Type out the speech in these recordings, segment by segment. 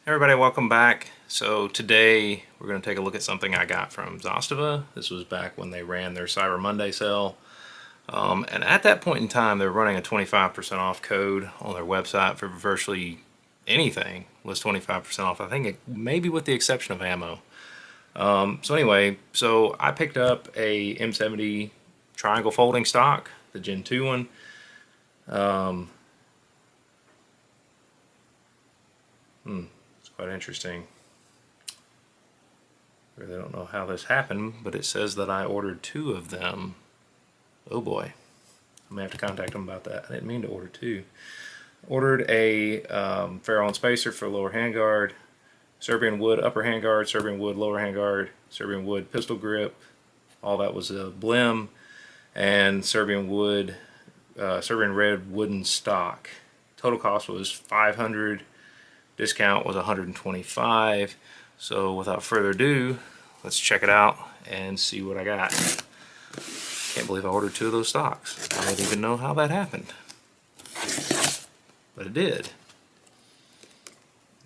Everybody, welcome back. So today we're going to take a look at something I got from Zastava. This was back when they ran their Cyber Monday sale. And at that point in time, they were running a 25% off code on their website for virtually anything was 25% off. I think maybe with the exception of ammo. So anyway, so I picked up a M70 Traingle folding stock, the Gen 2 one. It's quite interesting. Really don't know how this happened, but it says that I ordered 2 of them. Oh boy. I may have to contact them about that. I didn't mean to order 2. Ordered a ferrule and spacer for lower handguard, Serbian wood upper handguard, Serbian wood lower handguard, Serbian wood pistol grip. All that was a blim, and Serbian red wooden stock. Total cost was $500. Discount was $125. So without further ado, let's check it out and see what I got. Can't believe I ordered 2 of those stocks. I don't even know how that happened, but it did.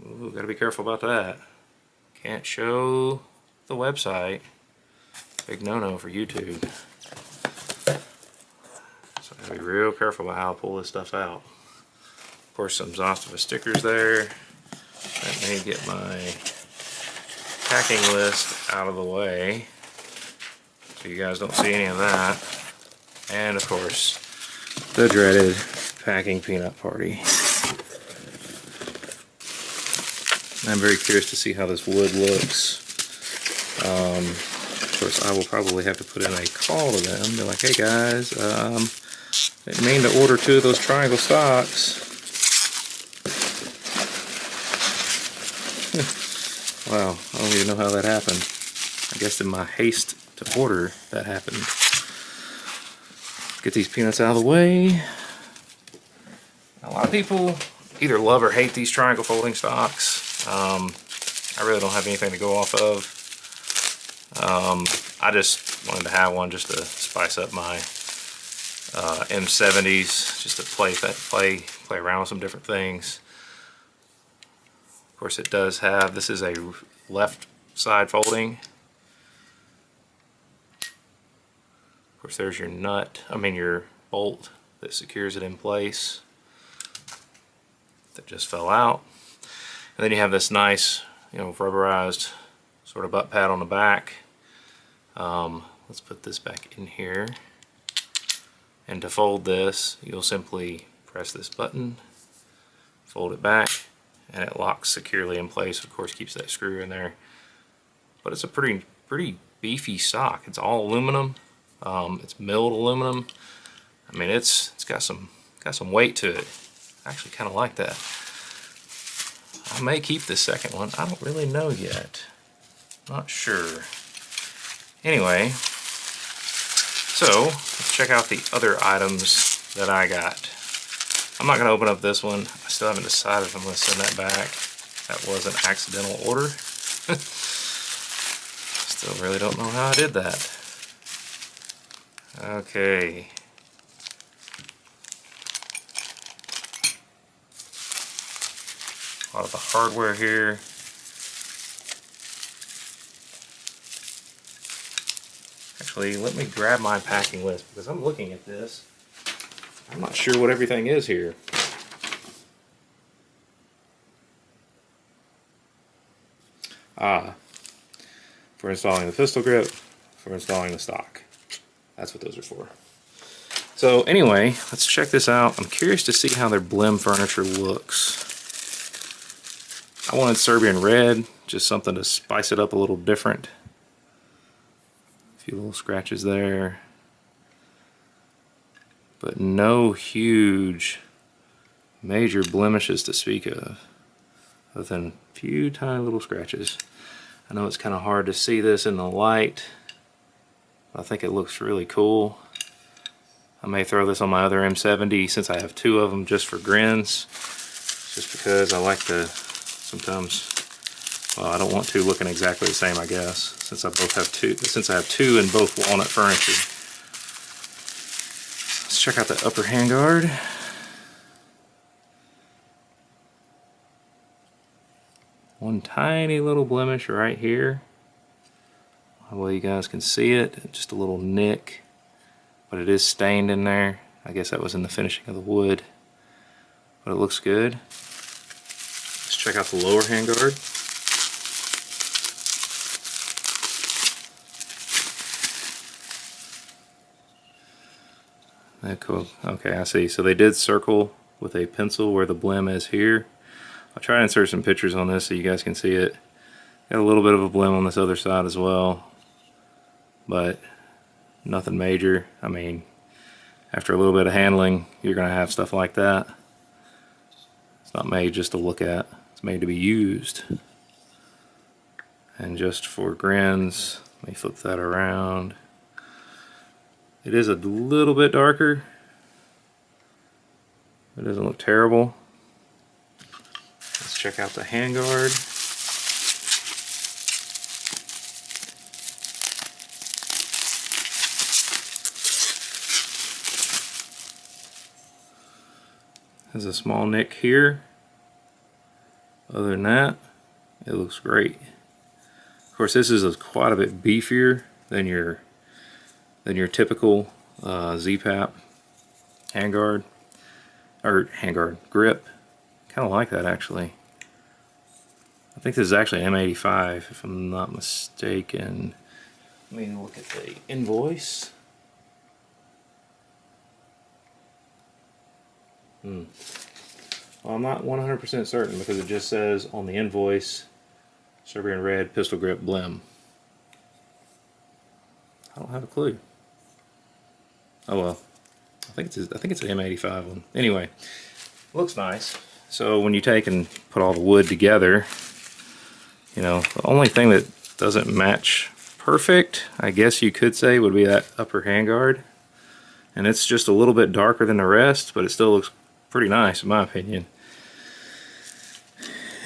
Ooh, gotta be careful about that. Can't show the website. Big no-no for YouTube. So I gotta be real careful about how I pull this stuff out. Of course, some Zastava stickers there. Let me get my packing list out of the way so you guys don't see any of that. And of course, the dreaded packing peanut party. I'm very curious to see how this wood looks. Of course, I will probably have to put in a call to them. Be like, hey guys, didn't mean to order 2 of those Traingle stocks. Wow, I don't even know how that happened. I guess in my haste to order, that happened. Get these peanuts out of the way. A lot of people either love or hate these Traingle folding stocks. I really don't have anything to go off of. I just wanted to have one just to spice up my M70s, just to play around with some different things. Of course, it does have, this is a left side folding. Of course, there's your your bolt that secures it in place. That just fell out. And then you have this nice, rubberized sort of butt pad on the back. Let's put this back in here. And to fold this, you'll simply press this button, fold it back, and it locks securely in place. Of course, keeps that screw in there. But it's a pretty beefy stock. It's all aluminum. It's milled aluminum. I mean, it's got some weight to it. I actually kind of like that. I may keep this second one. I don't really know yet. Not sure. Anyway, so let's check out the other items that I got. I'm not going to open up this one. I still haven't decided if I'm going to send that back. That was an accidental order. Still really don't know how I did that. Okay. A lot of the hardware here. Actually, let me grab my packing list because I'm looking at this. I'm not sure what everything is here. For installing the pistol grip, for installing the stock. That's what those are for. So anyway, let's check this out. I'm curious to see how their blim furniture looks. I wanted Serbian red, just something to spice it up a little different. A few little scratches there. But no huge major blemishes to speak of, other than a few tiny little scratches. I know it's kind of hard to see this in the light. I think it looks really cool. I may throw this on my other M70 since I have 2 of them just for grins. Just because I like to sometimes, well, I don't want 2 looking exactly the same, I guess, since I have 2 in both walnut furniture. Let's check out the upper handguard. One tiny little blemish right here. Well, you guys can see it, just a little nick, but it is stained in there. I guess that was in the finishing of the wood, but it looks good. Let's check out the lower handguard. Cool. Okay, I see. So they did circle with a pencil where the blem is here. I'll try to insert some pictures on this so you guys can see it. Got a little bit of a blem on this other side as well, but nothing major. I mean, after a little bit of handling, you're going to have stuff like that. It's not made just to look at. It's made to be used. And just for grins, let me flip that around. It is a little bit darker. It doesn't look terrible. Let's check out the handguard. Has a small nick here. Other than that, it looks great. Of course, this is quite a bit beefier than your typical Z-Pap handguard grip. Kind of like that actually. I think this is actually M85 if I'm not mistaken. Let me look at the invoice. Well, I'm not 100% certain because it just says on the invoice Serbian red pistol grip blem. I don't have a clue. Oh well, I think it's an M85 one. Anyway, looks nice. So when you take and put all the wood together, you know, the only thing that doesn't match perfect, I guess you could say, would be that upper handguard. And it's just a little bit darker than the rest, but it still looks pretty nice in my opinion.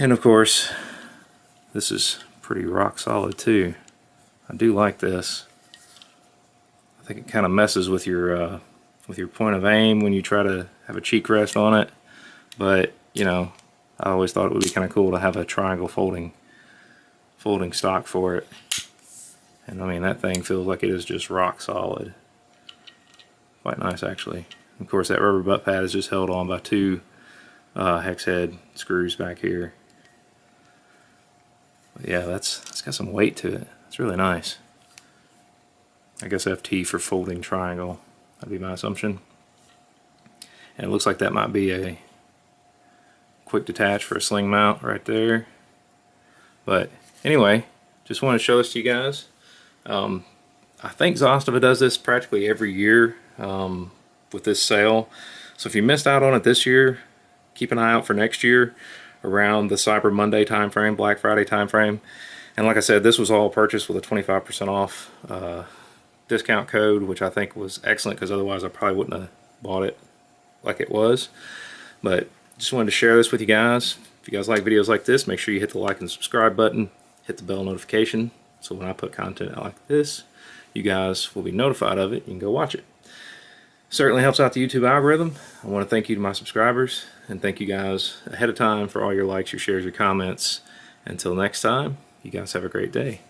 And of course, this is pretty rock solid too. I do like this. I think it kind of messes with your point of aim when you try to have a cheek rest on it, but you know, I always thought it would be kind of cool to have a triangle folding stock for it. And I mean, that thing feels like it is just rock solid. Quite nice actually. Of course, that rubber butt pad is just held on by two hex head screws back here. But yeah, that's got some weight to it. It's really nice. I guess FT for folding triangle. That'd be my assumption. And it looks like that might be a quick detach for a sling mount right there. But anyway, just want to show this to you guys. I think Zastava does this practically every year with this sale. So if you missed out on it this year, keep an eye out for next year around the Cyber Monday time frame, Black Friday time frame. And like I said, this was all purchased with a 25% off discount code, which I think was excellent because otherwise I probably wouldn't have bought it like it was. But just wanted to share this with you guys. If you guys like videos like this, make sure you hit the like and subscribe button, hit the bell notification, so when I put content out like this, you guys will be notified of it. You can go watch it. Certainly helps out the YouTube algorithm. I want to thank you to my subscribers, and thank you guys ahead of time for all your likes, your shares, your comments. Until next time, you guys have a great day.